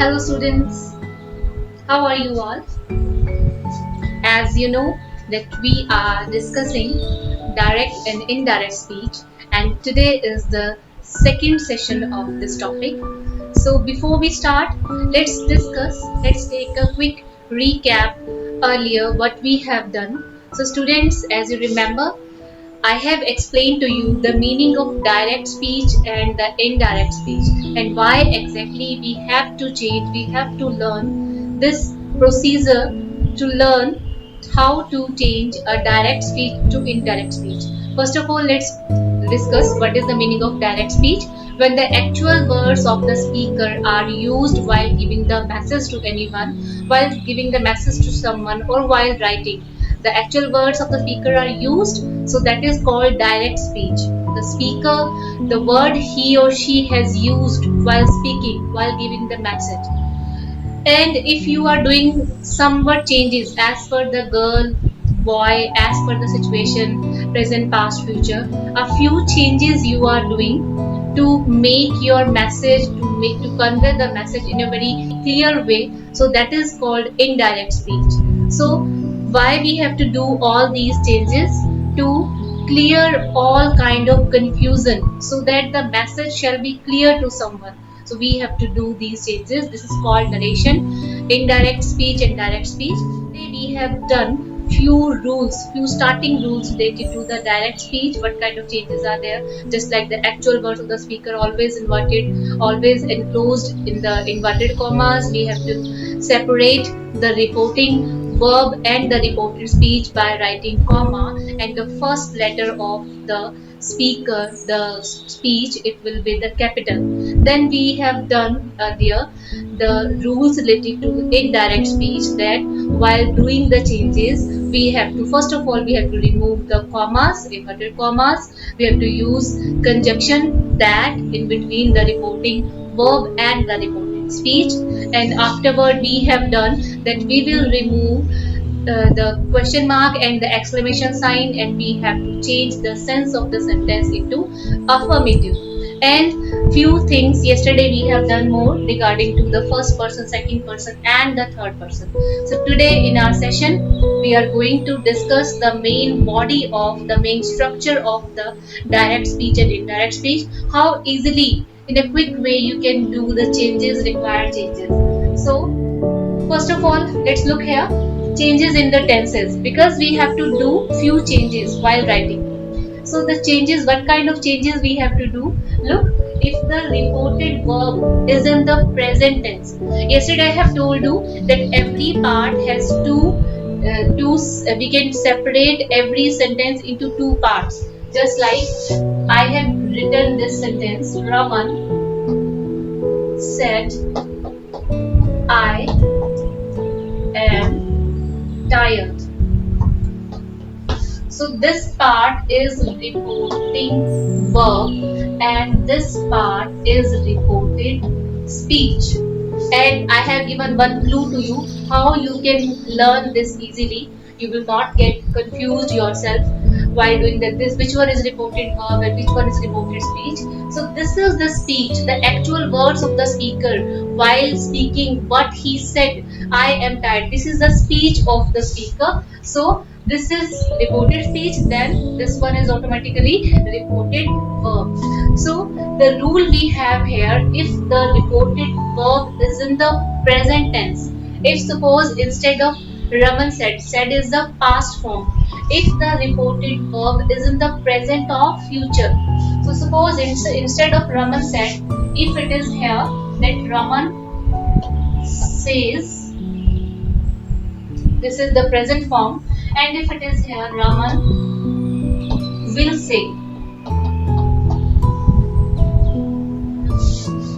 Hello students, how are you all? As you know that we are discussing direct and indirect speech, and today is the second session of this topic. So before we start, let's take a quick recap earlier what we have done. So students, as you remember, I have explained to you the meaning of direct speech and the indirect speech and why exactly we have to learn this procedure to learn how to change a direct speech to indirect speech. First of all, let's discuss what is the meaning of direct speech. When the actual words of the speaker are used while giving the message to anyone, while giving the message to someone, or while writing, the actual words of the speaker are used, so that is called direct speech. The speaker, the word he or she has used while speaking, while giving the message. And if you are doing somewhat changes as per the girl, boy, as per the situation, present, past, future, a few changes you are doing to make your message, to convey the message in a very clear way, so that is called indirect speech. So why we have to do all these changes? To clear all kind of confusion, so that the message shall be clear to someone. So we have to do these changes. This is called narration, indirect speech and direct speech. Today we have done few starting rules related to the direct speech. What kind of changes are there? Just like the actual words of the speaker, always inverted, always enclosed in the inverted commas. We have to separate the reporting verb and the reported speech by writing comma and the first letter of the speaker, the speech, it will be the capital. Then we have done earlier the rules related to indirect speech, that while doing the changes, we have to, first of all, we have to remove the commas, inverted commas. We have to use conjunction that in between the reporting verb and the reported speech. And afterward we have done that we will remove the question mark and the exclamation sign, and we have to change the sense of the sentence into affirmative. And few things yesterday we have done more regarding to the first person, second person, and the third person. So today in our session we are going to discuss the main body of the main structure of the direct speech and indirect speech, how easily in a quick way you can do the changes, required changes. So first of all, let's look here. Changes in the tenses, because we have to do few changes while writing. So the changes, what kind of changes we have to do? Look, if the reported verb is in the present tense. Yesterday I have told you that every part has we can separate every sentence into two parts. Just like I have written this sentence, Raman said, I am tired. So this part is reporting verb and this part is reported speech. And I have given one clue to you how you can learn this easily. You will not get confused yourself while doing that. This, which one is reported verb and which one is reported speech. So this is the speech, the actual words of the speaker while speaking what he said. I am tired. This is the speech of the speaker. So this is reported speech, then this one is automatically reported verb. So the rule we have here, if the reported verb is in the present tense, if suppose instead of Raman said is the past form, if the reported verb is in the present or future. So suppose instead of Raman said, if it is here that Raman says, this is the present form, and if it is here Raman will say.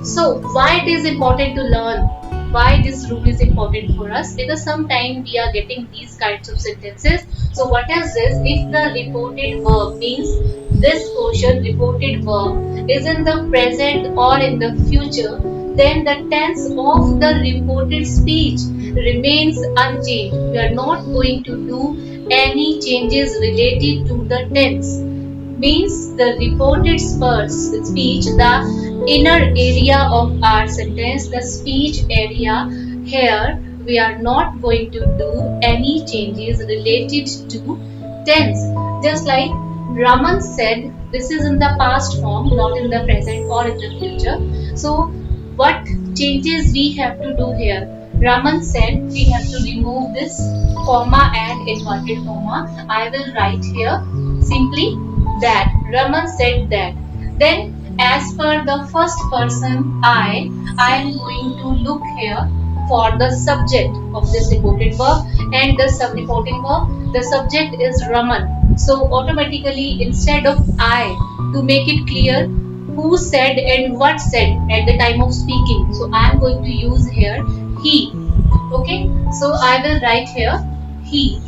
So why it is important to learn? Why this rule is important for us? Because sometimes we are getting these kinds of sentences. So what is this? If the reported verb means this portion reported verb is in the present or in the future, then the tense of the reported speech remains unchanged. We are not going to do any changes related to the tense. Means the reported speech, the inner area of our sentence, the speech area. Here we are not going to do any changes related to tense. Just like Raman said, this is in the past form, not in the present or in the future. So, what changes we have to do here? Raman said we have to remove this comma and inverted comma. I will write here simply that. Raman said that. Then, as per the first person I am going to look here for the subject of this reported verb and the sub-reporting verb. The subject is Raman. So automatically instead of I, to make it clear who said and what said at the time of speaking, so I am going to use here he. Okay, so I will write here he.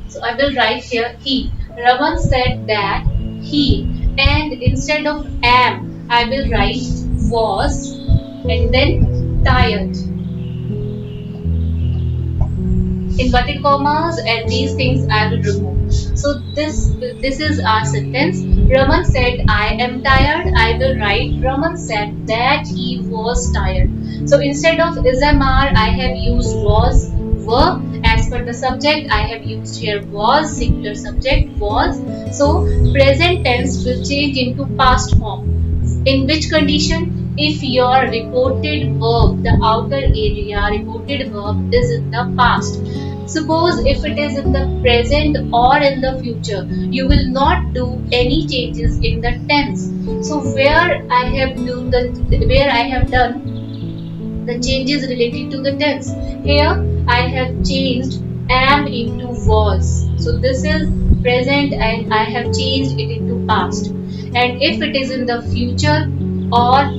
So I will write here he. Raman said that he, and instead of am, I will write was and then tired. Inverted commas and these things I will remove. So this is our sentence. Raman said I am tired. I will write Raman said that he was tired. So instead of ismr I have used was verb. As per the subject I have used here was, singular subject was. So present tense will change into past form. In which condition? If your reported verb, the outer area reported verb is in the past. Suppose if it is in the present or in the future, you will not do any changes in the tense. So where I have done the changes related to the tense. Here I have changed am into was. So this is present and I have changed it into past. And if it is in the future or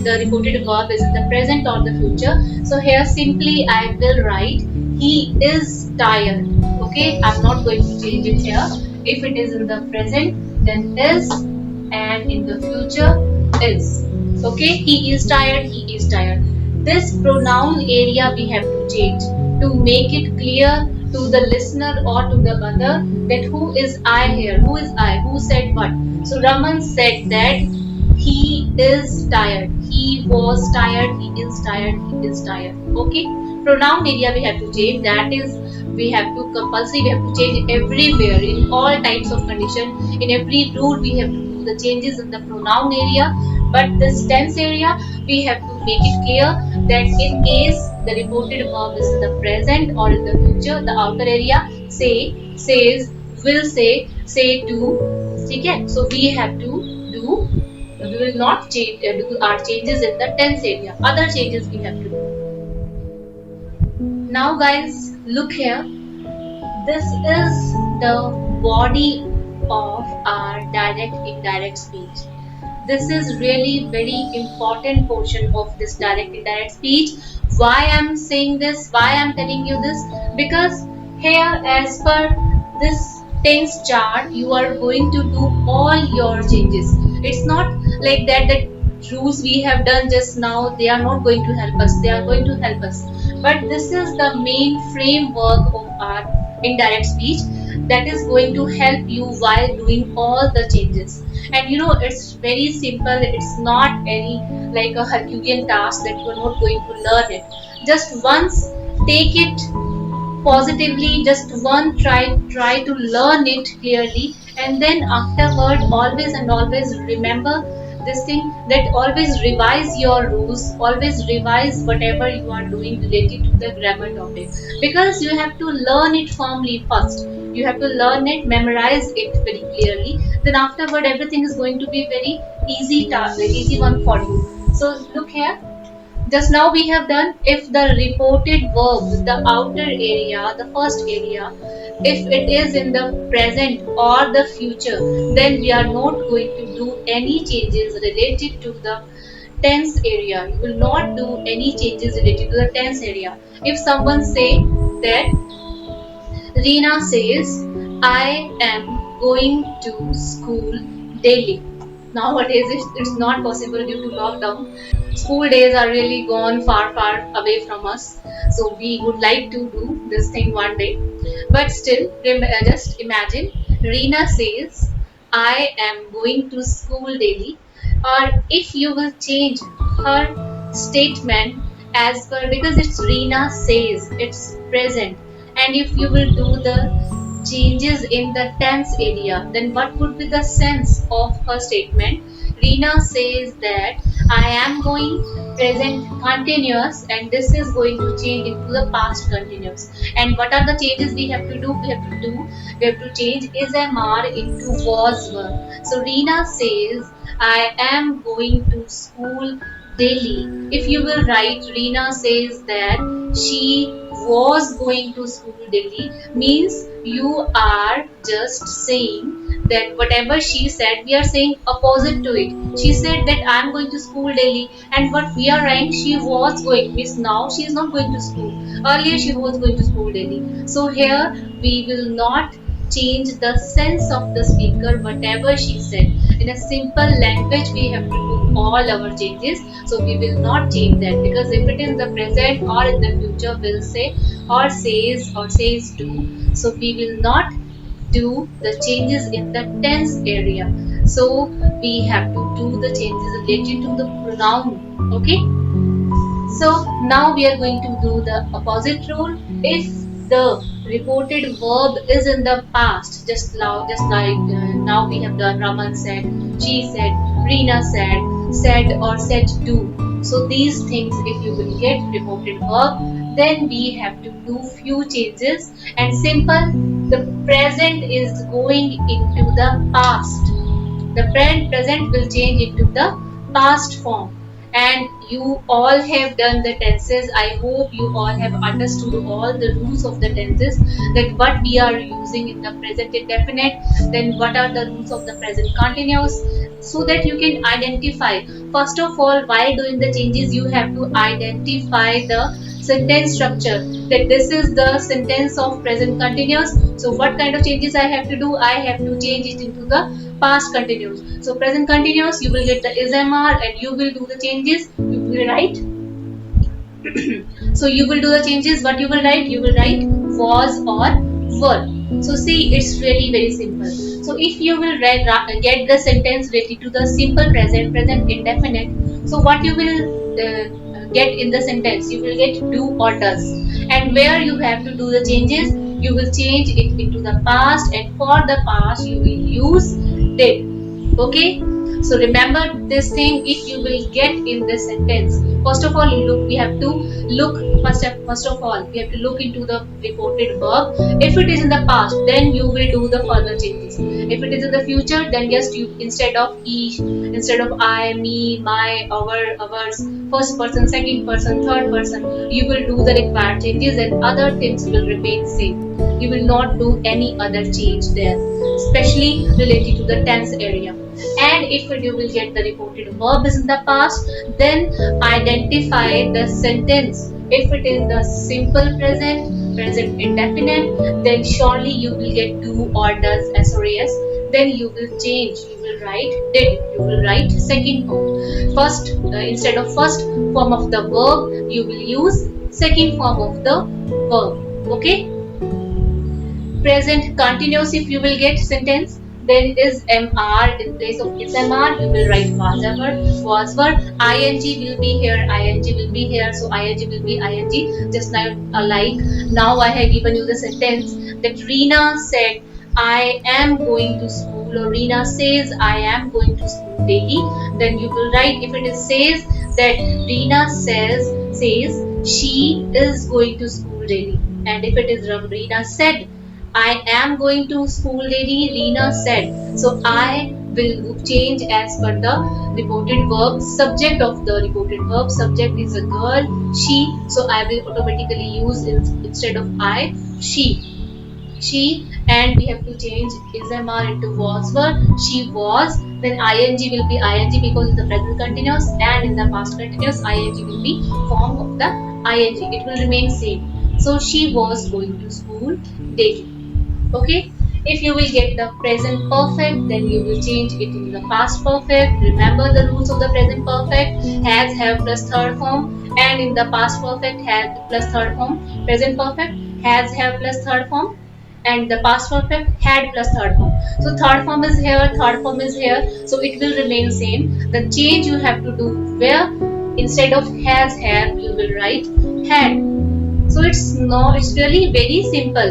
the reported verb is in the present or the future, so here simply I will write he is tired. Okay, I'm not going to change it here. If it is in the present, then is, and in the future is. Okay, he is tired, he is tired. This pronoun area we have to change to make it clear to the listener or to the other that who is I here, who is I, who said what. So Raman said that he is tired, he was tired, he is tired, he is tired. Okay, pronoun area we have to change, that is we have to compulsory, we have to change everywhere in all types of condition. In every rule we have to do the changes in the pronoun area, but this tense area we have to make it clear that in case the reported verb is in the present or in the future, the outer area say, says, will say to. Okay, so we have to do, we will not change, do our changes in the tense area, other changes we have to do. Now guys, look here. This is the body of our direct indirect speech. This is really very important portion of this direct indirect speech. Why I'm saying this, why I'm telling you this, because here as per this tense chart you are going to do all your changes. It's not like that rules we have done just now, they are not going to help us, they are going to help us, but this is the main framework of our indirect speech that is going to help you while doing all the changes. And you know, it's very simple, it's not any like a Herculean task that you are not going to learn it. Just once take it positively, just one try to learn it clearly, and then afterward always and always remember this thing, that always revise your rules, always revise whatever you are doing related to the grammar topic, because you have to learn it firmly first. You have to learn it, memorize it very clearly, then afterward everything is going to be very easy task, very easy one for you. So look here, just now we have done if the reported verb, the outer area, the first area, if it is in the present or the future, then we are not going to do any changes related to the tense area. You will not do any changes related to the tense area. If someone say that Reena says, I am going to school daily. Nowadays, it's not possible due to lockdown. School days are really gone far, far away from us. So, we would like to do this thing one day. But still, just imagine Reena says, I am going to school daily, or if you will change her statement as per, because it's Reena says, it's present, and if you will do the changes in the tense area, then what would be the sense of her statement? Reena says that I am going present continuous, and this is going to change into the past continuous. And what are the changes we have to do? We have to change is MR into was were. So Reena says I am going to school daily. If you will write, Reena says that she was going to school daily, means you are just saying that whatever she said, we are saying opposite to it. She said that I am going to school daily, and what we are writing, she was going, means now she is not going to school. Earlier she was going to school daily. So here we will not change the sense of the speaker, whatever she said. In a simple language, we have to do all our changes. So we will not change that, because if it is in the present or in the future, we'll say or says do. So we will not do the changes in the tense area. So we have to do the changes related to the pronoun. Okay. So now we are going to do the opposite rule. If the reported verb is in the past, just like now we have done, Raman said, she said, Reena said or said do. So these things, if you will get reported verb, then we have to do few changes. And simple, the present is going into the past. The present will change into the past form. And you all have done the tenses. I hope you all have understood all the rules of the tenses, that what we are using in the present indefinite, then what are the rules of the present continuous, so that you can identify. First of all, while doing the changes, you have to identify the sentence structure, that this is the sentence of present continuous. So what kind of changes I have to do? I have to change it into the past continuous. So present continuous, you will get the is MR, and you will do the changes. You will write. So you will do the changes. What you will write? You will write was or were. So see, it's really very simple. So if you will get the sentence related to the simple present indefinite. So what you will get in the sentence? You will get do or does. And where you have to do the changes, you will change it into the past, and for the past you will use did. Okay. So remember this thing. If you will get in this sentence, first of all, look. We have to look first of all. We have to look into the reported verb. If it is in the past, then you will do the further changes. If it is in the future, then just you, instead of each, instead of I, me, my, ours, first person, second person, third person, you will do the required changes, and other things will remain same. You will not do any other change there, especially related to the tense area. And if you will get the reported verb is in the past, then identify the sentence. If it is the simple present indefinite, then surely you will get do or does SOS. Then you will change. You will write did. You will write second form. First, instead of first form of the verb, you will use second form of the verb. Okay. Present continuous, if you will get sentence, then is MR. In place of is MR, you will write was were. ING will be here, ING will be here. So ING will be ING. Just now, now I have given you the sentence that Reena said, I am going to school, or Reena says, I am going to school daily. Then you will write, if it is says, that Reena says she is going to school daily. And if it is Reena said, I am going to school daily, Reena said. So I will change as per the reported verb. Subject of the reported verb. Subject is a girl, she. So I will automatically use instead of I, she. She, and we have to change is MR into was were. She was. Then ING will be ING because it's the present continuous, and in the past continuous, ING will be form of the ING. It will remain same. So she was going to school daily. Okay. If you will get the present perfect, then you will change it into the past perfect. Remember the rules of the present perfect: has, have plus third form, and in the past perfect, had plus third form. Present perfect: has, have plus third form, and the past perfect had plus third form. So third form is here, third form is here, so it will remain same. The change you have to do where instead of has have you will write had. So it's really very simple.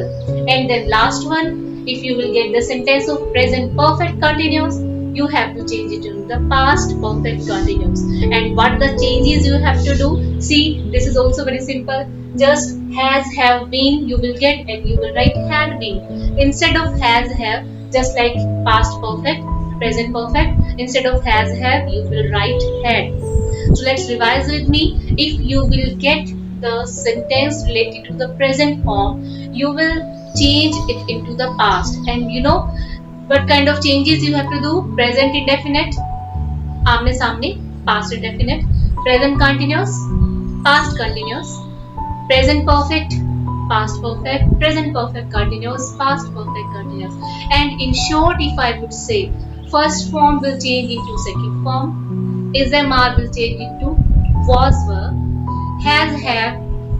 And then last one, if you will get the sentence of present perfect continuous, you have to change it to the past perfect continuous. And what the changes you have to do, see, this is also very simple. Just has have been you will get, and you will write had been instead of has have, just like past perfect, present perfect, instead of has have you will write had. So let's revise with me. If you will get the sentence related to the present form, you will change it into the past. And you know what kind of changes you have to do? Present indefinite, आमने सामने, past indefinite, present continuous, past continuous, present perfect, past perfect, present perfect continuous, past perfect continuous. And in short, if I would say, first form will change into second form, is MR will change into was were, has have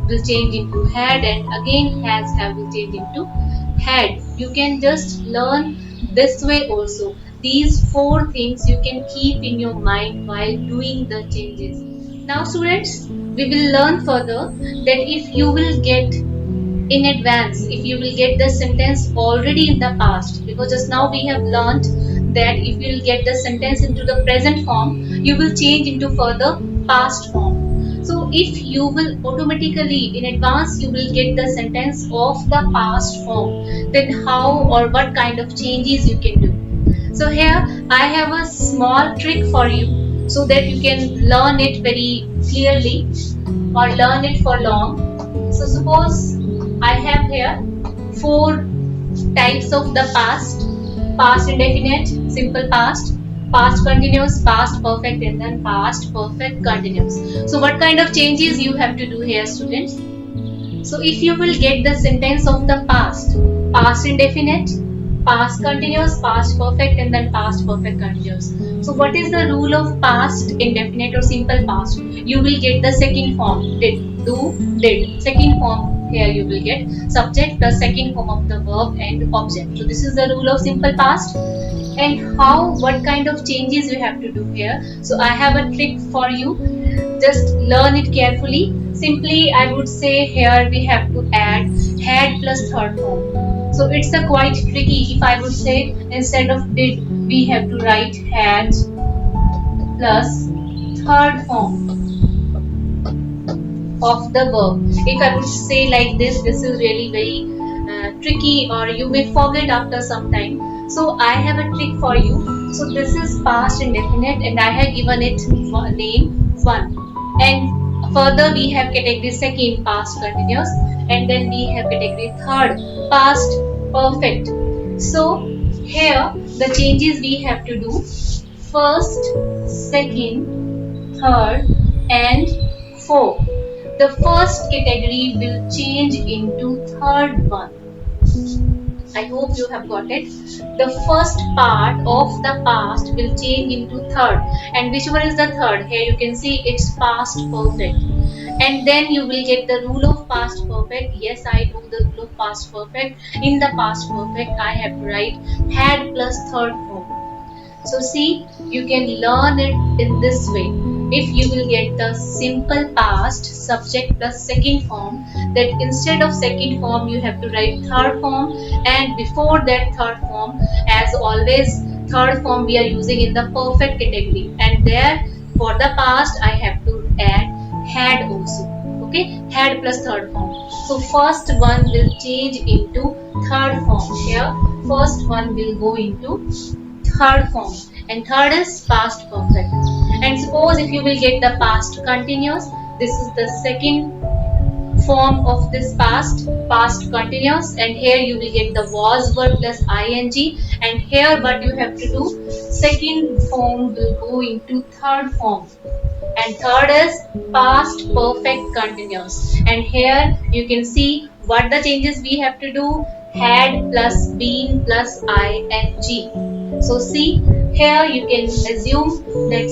will change into had, and again has have will change into had. You can just learn this way also. These four things you can keep in your mind while doing the changes. Now students, we will learn further that if you will get in advance, if you will get the sentence already in the past, because just now we have learned that if you will get the sentence into the present form, you will change into further past form. So if you will automatically in advance you will get the sentence of the past form, then how or what kind of changes you can do? So here I have a small trick for you so that you can learn it very clearly or learn it for long. So suppose I have here four types of the past: past indefinite, simple past, past continuous, past perfect, and then past perfect continuous. So what kind of changes you have to do here, students? So if you will get the sentence of the past, past indefinite, past continuous, past perfect, and then past perfect continuous. So what is the rule of past indefinite or simple past? You will get the second form, did, do, did. Second form here you will get subject plus second form of the verb and object. So this is the rule of simple past. And how, what kind of changes you have to do here? So I have a trick for you. Just learn it carefully. Simply I would say here we have to add had plus third form. So it's a quite tricky. If I would say instead of did we have to write had plus third form of the verb. If I would say like this is really very tricky, or you may forget after some time. So I have a trick for you. So this is past indefinite and I have given it name 1. And further we have category second, past continuous, and then we have category third, past perfect. So here the changes we have to do: first, second, third, and fourth. The first category will change into third one. I hope you have got it. The first part of the past will change into third. And which one is the third? Here you can see it's past perfect. And then you will get the rule of past perfect. Yes, I know the rule of past perfect. In the past perfect, I have to write had plus third form. So see, you can learn it in this way. If you will get the simple past subject plus second form, that instead of second form you have to write third form, and before that third form, as always, third form we are using in the perfect category, and there for the past I have to add had also. Okay, had plus third form. So first one will change into third form. Here first one will go into third form, and third is past perfect. And suppose if you will get the past continuous, this is the second form of this past continuous, and here you will get the was were plus ing, and here what you have to do, second form will go into third form, and third is past perfect continuous. And here you can see what the changes we have to do: had plus been plus ing. So see, here you can assume that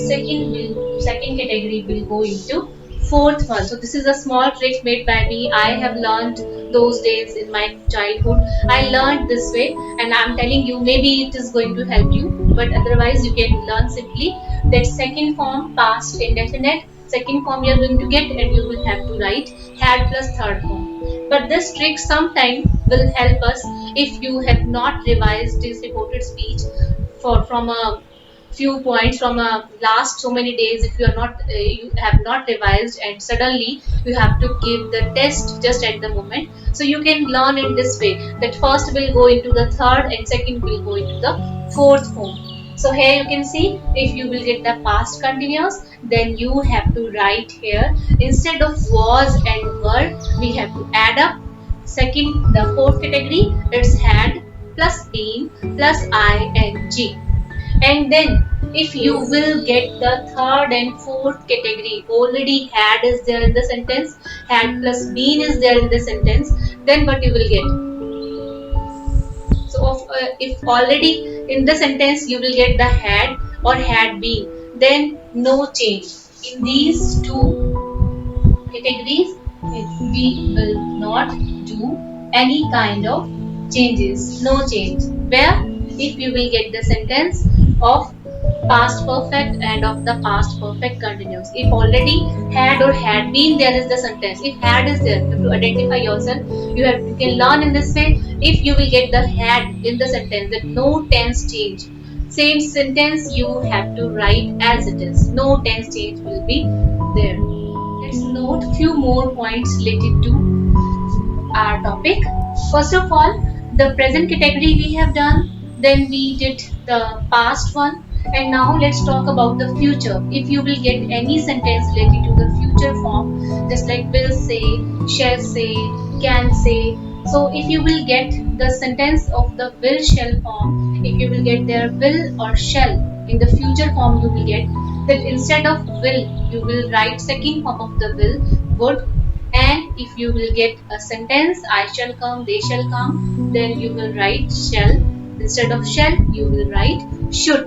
second category will go into fourth one. So this is a small trick made by me. I have learned those days in my childhood. I learned this way, and I'm telling you, maybe it is going to help you. But otherwise, you can learn simply that second form past indefinite. Second form you are going to get, and you will have to write had plus third form. But this trick sometime will help us if you have not revised this reported speech for from a few points from last so many days. If you are not you have not revised and suddenly you have to give the test just at the moment, so you can learn in this way that first will go into the third and second will go into the fourth form. So here you can see, if you will get the past continuous, then you have to write here instead of was and were, we have to add up. Second, the fourth category, it's had plus been plus ing. And then if you will get the third and fourth category, already had is there in the sentence, had plus been is there in the sentence, then what you will get? So if already in the sentence you will get the had or had been, then no change. In these two categories, we will not do any kind of changes, no change. Where if you will get the sentence of past perfect and of the past perfect continuous. If already had or had been there is the sentence. If had is there, you have to identify yourself. You can learn in this way. If you will get the had in the sentence, that no tense change. Same sentence you have to write as it is. No tense change will be there. Let's note few more points related to our topic. First of all, the present category we have done, then we did the past one, and now let's talk about the future. If you will get any sentence related to the future form, just like will say, shall say, can say. So if you will get the sentence of the will shall form, if you will get their will or shall in the future form, you will get that instead of will, you will write second form of the will, would. And if you will get a sentence, I shall come, they shall come, then you will write shall. Instead of shall, you will write should.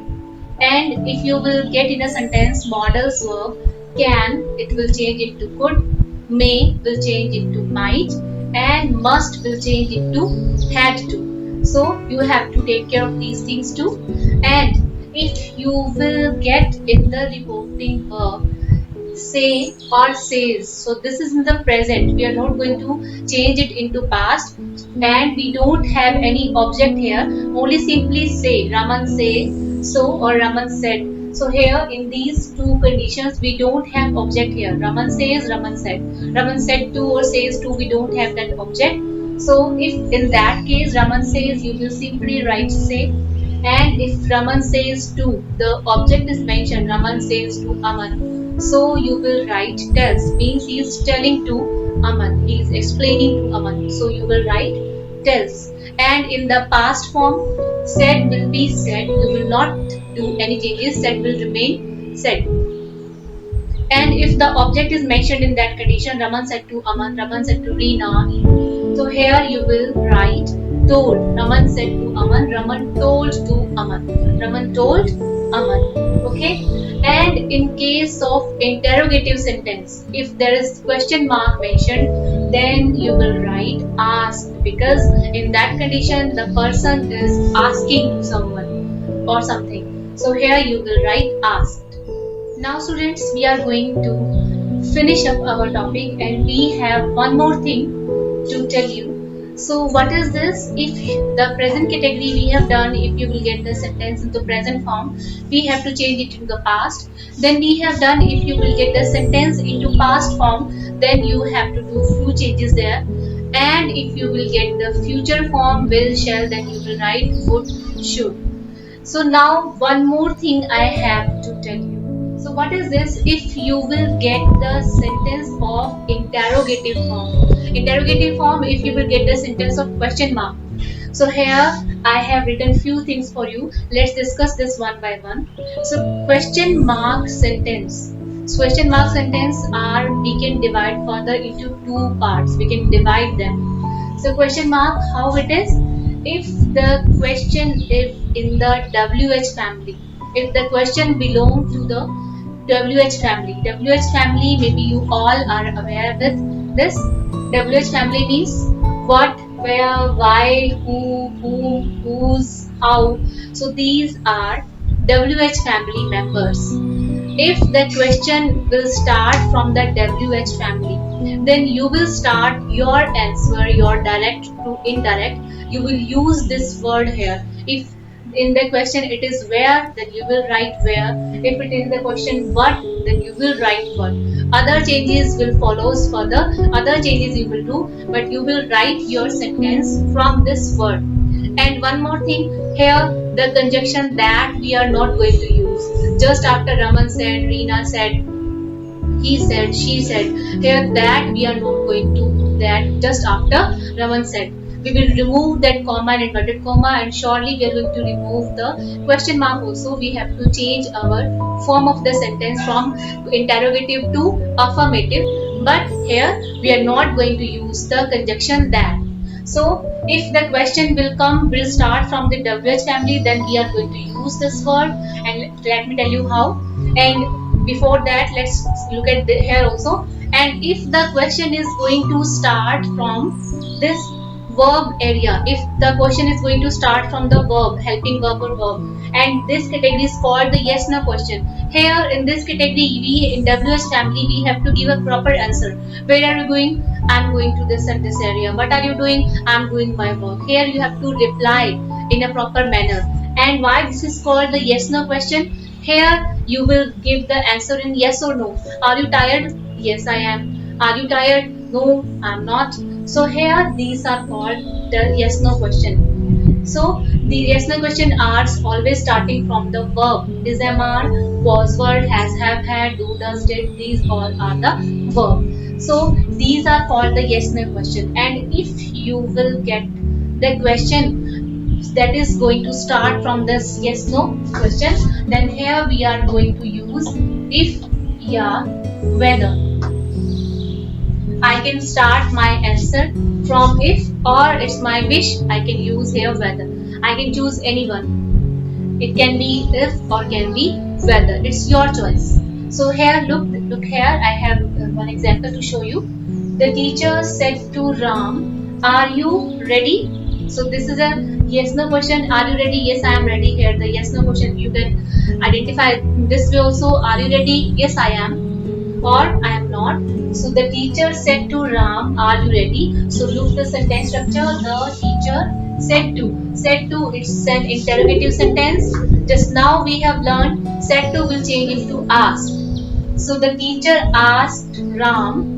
And if you will get in a sentence models verb, can, it will change it to could, may will change it to might, and must will change it to had to. So you have to take care of these things too. And if you will get in the reporting verb say or says, so this is in the present, we are not going to change it into past, and we don't have any object here, only simply say. Raman say so or Raman said. So here in these two conditions we don't have object here. Raman says, Raman said. Raman said to or says to, we don't have that object. So if in that case Raman says, you will simply write say. And if Raman says to, the object is mentioned, Raman says to Aman. So you will write tells, means he is telling to Aman, he is explaining to Aman. So you will write tells. And in the past form, said will be said, you will not do any changes, said will remain said. And if the object is mentioned in that condition, Raman said to Aman, Raman said to Reena. So here you will write told. Raman said to Aman, Raman told to Aman. Raman told Aman. Okay. And in case of interrogative sentence, if there is question mark mentioned, then you will write asked, because in that condition the person is asking to someone or something. So here you will write asked. Now students, we are going to finish up our topic, and we have one more thing to tell you. So what is this? If the present category we have done, if you will get the sentence into present form, we have to change it to the past. Then we have done, if you will get the sentence into past form, then you have to do few changes there. And if you will get the future form will, shall, then you will write would, should. So now one more thing I have to tell you. So what is this? If you will get the sentence of interrogative form. Interrogative form, if you will get the sentence of question mark. So here I have written few things for you. Let's discuss this one by one. So question mark sentence. So question mark sentence are, we can divide further into two parts. We can divide them. So question mark, how it is? If the question is in the WH family, if the question belongs to the WH family. WH family, maybe you all are aware with this. WH family means what, where, why, who, whom, whose, how. So these are WH family members. If the question will start from the WH family, then you will start your answer, your direct to indirect. You will use this word here. If in the question it is where, then you will write where. If it is the question what, then you will write what. Other changes will follow further. Other changes you will do, but you will write your sentence from this word. And one more thing here, the conjunction that we are not going to use. Just after Raman said, Reena said, he said, she said, here that we are not going to do that just after Raman said. We will remove that comma and inverted comma, and surely we are going to remove the question mark also. We have to change our form of the sentence from interrogative to affirmative. But here we are not going to use the conjunction that. So if the question will start from the WH family, then we are going to use this word, and let me tell you how. And before that, let's look at here also. And if the question is going to start from this verb area, if the question is going to start from the verb, helping verb or verb, and this category is called the yes no question. Here in this category, we in WH family, we have to give a proper answer. Where are you going? I'm going to this and this area. What are you doing? I'm doing my work. Here you have to reply in a proper manner. And why this is called the yes no question? Here you will give the answer in yes or no. Are you tired? Yes, I am. Are you tired? No, I'm not. So here these are called the yes no question. So the yes no question are always starting from the verb. Is, am, are, was, were, has, have, had, do, does, did. These all are the verb. So these are called the yes no question. And if you will get the question that is going to start from this yes no question, then here we are going to use if, yeah, whether. I can start my answer from if, or it's my wish. I can use here whether. I can choose anyone. It can be if or can be whether. It's your choice. So here, look here. I have one example to show you. The teacher said to Ram, "Are you ready?" So this is a yes no question. Are you ready? Yes, I am ready. Here the yes no question. You can identify this way also. Are you ready? Yes, I am, or I am not. So the teacher said to Ram, "Are you ready?" So look the sentence structure. The teacher said to. Said to, it's an interrogative sentence. Just now we have learned said to will change into asked. So the teacher asked Ram.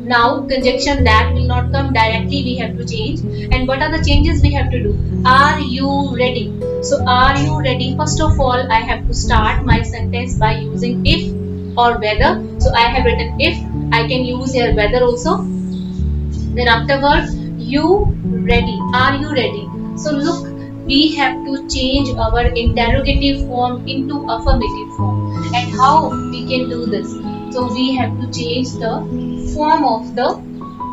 Now conjunction that will not come directly, we have to change. And what are the changes we have to do? Are you ready? So are you ready? First of all, I have to start my sentence by using if or whether. So I have written if. I can use here whether also. Then afterwards, you ready? Are you ready? So look, we have to change our interrogative form into affirmative form. And how we can do this? So we have to change the form of the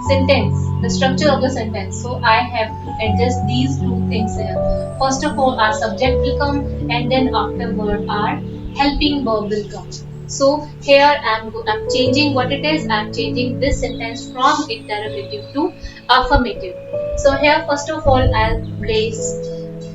sentence, the structure of the sentence. So I have to adjust these two things here. First of all, our subject will come, and then afterward our helping verb will come. So here I'm changing what it is. I'm changing this sentence from interrogative to affirmative. So here first of all I'll place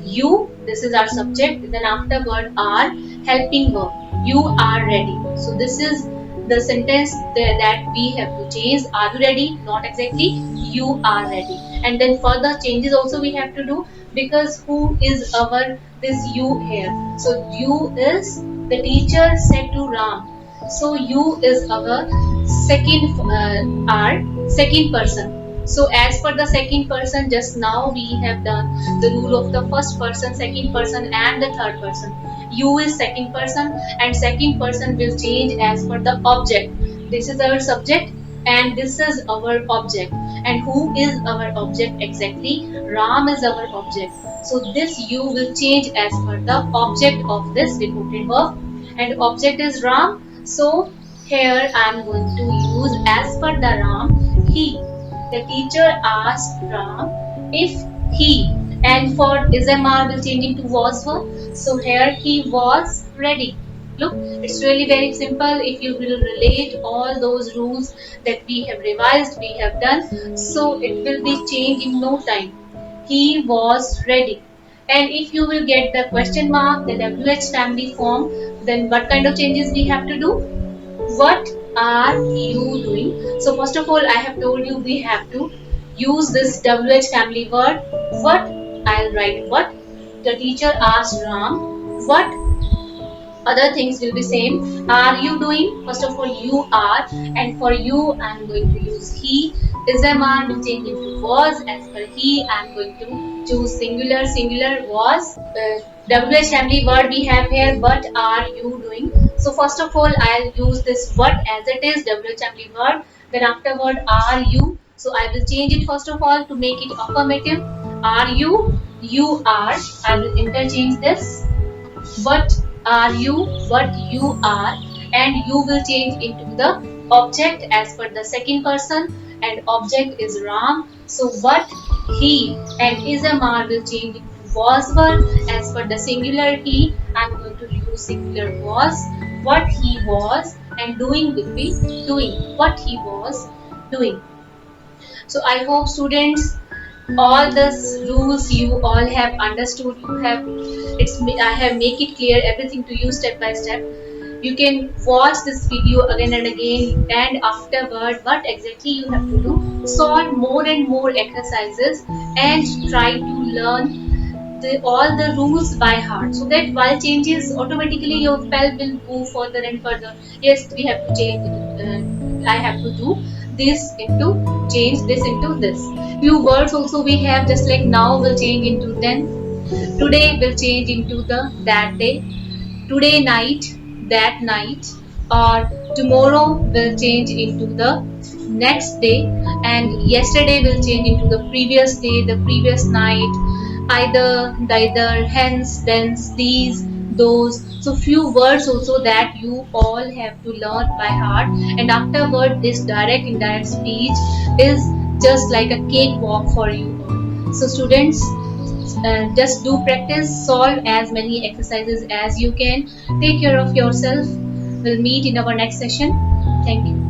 you. This is our subject. Then afterward our helping verb. You are ready. So this is the sentence that we have to change. Are you ready? Not exactly. You are ready. And then further changes also we have to do, because who is our this you here? So you is the teacher said to Ram. So you is our second person. So as per the second person, just now we have done the rule of the first person, second person, and the third person. You is second person, and second person will change as per the object. This is our subject, and this is our object. And who is our object exactly? Ram is our object. So this you will change as per the object of this reported verb, and object is Ram. So here I am going to use as per the Ram, he. The teacher asked Ram if he, and for is MR will change into was verb. So here he was ready. Look, it's really very simple. If you will relate all those rules that we have revised, we have done, so it will be changed in no time. He was ready. And if you will get the question mark, the WH family form, then what kind of changes we have to do? What are you doing? So first of all, I have told you we have to use this WH family word. What? I'll write what. The teacher asked Ram, what other things will be same. Are you doing? First of all, you are, and for you I'm going to use he. Is a man will change into was. As per he, I'm going to choose singular. Singular was. WH family word we have here. What are you doing? So first of all, I'll use this what as it is WH family word. Then afterward, are you? So I will change it first of all to make it affirmative. Are you? You are. I will interchange this. What are you? What you are. And you will change into the object as per the second person, and object is Ram. So what he and Isamar will change into was were. As per the singular he, I'm going to use singular was. What he was, and doing will be doing. What he was doing. So I hope students, all these rules you all have understood. You have, I have make it clear everything to you step by step. You can watch this video again and again, and afterward what exactly you have to do, solve more and more exercises and try to learn all the rules by heart, so that while changes automatically your spell will move further and further. Yes, we have to change it. I have to do this into, change this into this. Few words also we have, just like now will change into then, today will change into the that day, today night, that night, or tomorrow will change into the next day, and yesterday will change into the previous day, the previous night, either, neither, hence, thence, these, those. So few words also that you all have to learn by heart, and afterward this direct indirect speech is just like a cakewalk for you all. So students, just do practice, solve as many exercises as you can. Take care of yourself. We'll meet in our next session. Thank you.